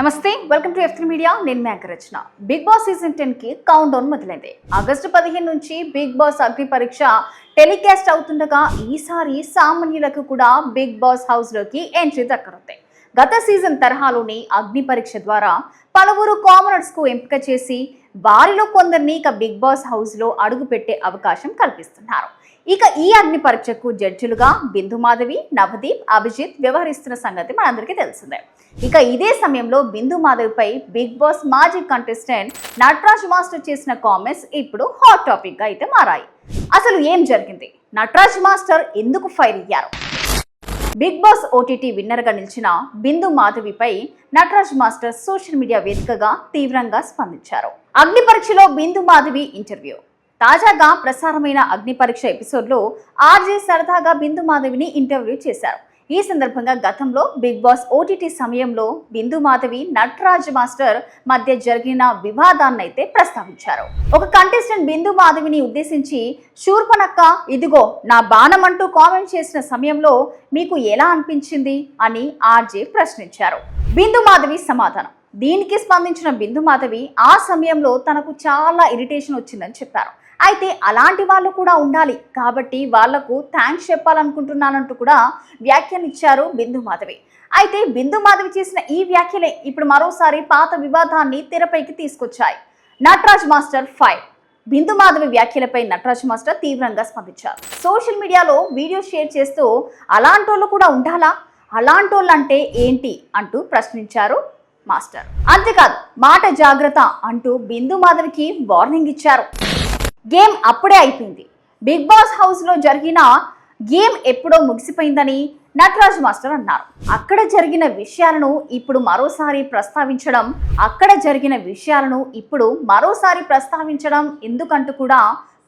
నమస్తే, welcome to F3 media. నేను మేఘరచన. Big boss season 10 కి కౌంట్ డౌన్ మొదలైంది. ఆగస్టు 15 నుంచి బిగ్ బాస్ అగ్ని పరీక్ష టెలికాస్ట్ అవుతుండగా ఈసారి సామాన్యులకు కూడా బిగ్ బాస్ హౌస్ లోకి ఎంట్రీ దక్కనుంది. గత సీజన్ తరహాలోని అగ్ని పరీక్ష ద్వారా పలువురు కామనర్స్ కు ఎంపిక చేసి వారిలో కొందరిని ఇక బిగ్ బాస్ హౌస్ లో అడుగు పెట్టే అవకాశం కల్పిస్తున్నారు. ఇక ఈ అగ్ని పరీక్షకు జడ్జిలుగా బిందు మాధవి, నవదీప్, అభిజిత్ వ్యవహరిస్తున్న సంగతి మనందరికీ తెలిసిందే. ఇక ఇదే సమయంలో బిందు మాధవిపై బిగ్ బాస్ మాజీ కంటెస్టెంట్ నటరాజ్ మాస్టర్ చేసిన కామెంట్స్ ఇప్పుడు హాట్ టాపిక్ గా అయితే మారాయి. అసలు ఏం జరిగింది? నటరాజ్ మాస్టర్ ఎందుకు ఫైర్ అయ్యారు? బిగ్ బాస్ ఓటీటీ విన్నర్ గా నిలిచిన బిందు మాధవిపై నటరాజ్ మాస్టర్ సోషల్ మీడియా వేదికగా తీవ్రంగా స్పందించారు. అగ్ని పరీక్షలో బిందు మాధవి ఇంటర్వ్యూ. తాజాగా ప్రసారమైన అగ్ని పరీక్ష ఎపిసోడ్లో ఆర్జే సరదాగా బిందు మాధవిని ఇంటర్వ్యూ చేశారు. ఈ సందర్భంగా గతంలో బిగ్ బాస్ ఓటీటీ సమయంలో బిందు మాధవి, నటరాజ్ మాస్టర్ మధ్య జరిగిన వివాదాన్నైతే ప్రస్తావించారు. ఒక కంటెస్టెంట్ బిందు మాధవిని ఉద్దేశించి శూర్పణక్క ఇదిగో నా బాణం అంటూ కామెంట్ చేసిన సమయంలో మీకు ఎలా అనిపించింది అని ఆర్జే ప్రశ్నించారు. బిందు మాధవి సమాధానం. దీనికి స్పందించిన బిందు మాధవి ఆ సమయంలో తనకు చాలా ఇరిటేషన్ వచ్చిందని చెప్పారు. అయితే అలాంటి వాళ్ళు కూడా ఉండాలి కాబట్టి వాళ్లకు థ్యాంక్స్ చెప్పాలనుకుంటున్నానంటూ కూడా వ్యాఖ్యానించారు బిందు మాధవి. అయితే బిందు మాధవి చేసిన ఈ వ్యాఖ్యలే ఇప్పుడు మరోసారి పాత వివాదాన్ని తెరపైకి తీసుకొచ్చాయి. Nataraj master fire. బిందు మాధవి వ్యాఖ్యలపై నటరాజ్ మాస్టర్ తీవ్రంగా స్పందించారు. సోషల్ మీడియాలో వీడియో షేర్ చేస్తూ అలాంటోళ్ళు కూడా ఉండాలా, అలాంటోళ్ళంటే ఏంటి అంటూ ప్రశ్నించారు మాస్టర్. అంతేకాదు మాట జాగ్రత్త అంటూ బిందు మాధవికి వార్నింగ్ ఇచ్చారు. గేమ్ అప్పుడే అయిపోయింది. బిగ్ బాస్ హౌస్ లో జరిగిన గేమ్ ఎప్పుడో ముగిసిపోయిందని నటరాజ్ మాస్టర్ అన్నారు. అక్కడ జరిగిన విషయాలను ఇప్పుడు మరోసారి ప్రస్తావించడం ఎందుకంటూ కూడా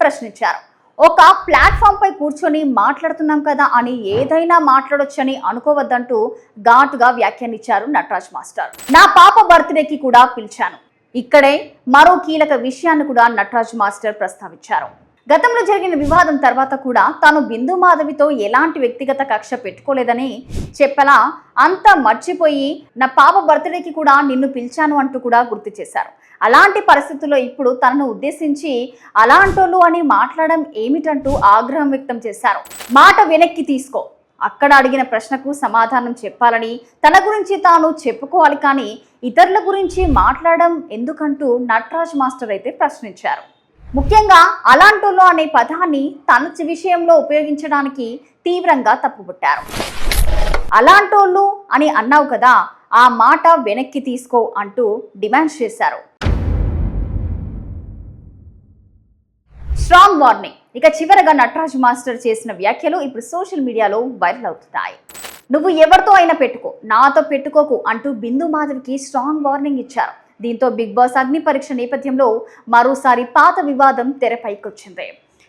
ప్రశ్నించారు. ఒక ప్లాట్ఫామ్ పై కూర్చొని మాట్లాడుతున్నాం కదా అని ఏదైనా మాట్లాడొచ్చని అనుకోవద్దంటూ ఘాటుగా వ్యాఖ్యానించారు నటరాజ్ మాస్టర్. నా పాప బర్త్డేకి కూడా పిలిచాను. ఇక్కడే మరో కీలక విషయాన్ని కూడా నటరాజ్ మాస్టర్ ప్రస్తావించారు. గతంలో జరిగిన వివాదం తర్వాత కూడా తాను బిందు మాధవితో ఎలాంటి వ్యక్తిగత కక్ష పెట్టుకోలేదని చెప్పలా అంతా మర్చిపోయి నా పాప బర్త్డేకి కూడా నిన్ను పిలిచాను అంటూ కూడా గుర్తు చేశారు. అలాంటి పరిస్థితుల్లో ఇప్పుడు తనను ఉద్దేశించి అలాంటోళ్ళు అని మాట్లాడడం ఏమిటంటూ ఆగ్రహం వ్యక్తం చేశారు. మాట వెనక్కి తీసుకో. అక్కడ అడిగిన ప్రశ్నకు సమాధానం చెప్పాలని తన గురించి తాను చెప్పుకోవాలి కానీ ఇతరుల గురించి మాట్లాడడం ఎందుకంటూ నటరాజ్ మాస్టర్ అయితే ప్రశ్నించారు. ముఖ్యంగా అలాంటోళ్ళు అనే పదాన్ని తన విషయంలో ఉపయోగించడానికి తీవ్రంగా తప్పుపట్టారు. అలాంటోళ్ళు అని అన్నావు కదా, ఆ మాట వెనక్కి తీసుకో అంటూ డిమాండ్ చేశారు. Strong warning. ఇక చివరగా నటరాజ్ మాస్టర్ చేసిన వ్యాఖ్యలు ఇప్పుడు సోషల్ మీడియాలో వైరల్ అవుతున్నాయి. నువ్వు ఎవరితో అయినా పెట్టుకో, నాతో పెట్టుకోకు అంటూ బిందు మాధవికి స్ట్రాంగ్ వార్నింగ్ ఇచ్చారు. దీంతో బిగ్ బాస్ అగ్ని పరీక్ష నేపథ్యంలో మరోసారి పాత వివాదం తెరపైకొచ్చింది.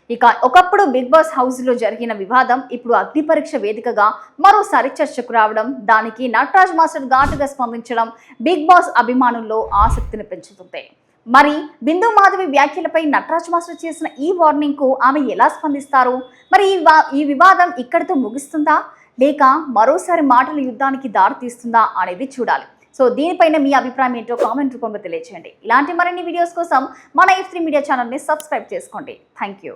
ఇక ఒకప్పుడు బిగ్ బాస్ హౌస్ లో జరిగిన వివాదం ఇప్పుడు అగ్ని పరీక్ష వేదికగా మరోసారి చర్చకు రావడం, దానికి నటరాజ్ మాస్టర్ ఘాటుగా స్పందించడం బిగ్ బాస్ అభిమానుల్లో ఆసక్తిని పెంచుతుంది. మరి బిందు మాధవి వ్యాఖ్యలపై నటరాజ్ మాస్టర్ చేసిన ఈ వార్నింగ్ కు ఆమె ఎలా స్పందిస్తారు? మరి ఈ వివాదం ఇక్కడితో ముగుస్తుందా లేక మరోసారి మాటల యుద్ధానికి దారి తీస్తుందా అనేది చూడాలి. సో దీనిపైన మీ అభిప్రాయం ఏంటో కామెంట్ రూపంలో తెలియజేయండి. ఇలాంటి మరిన్ని వీడియోస్ కోసం మన F3 మీడియా ఛానల్ని సబ్స్క్రైబ్ చేసుకోండి. Thank you.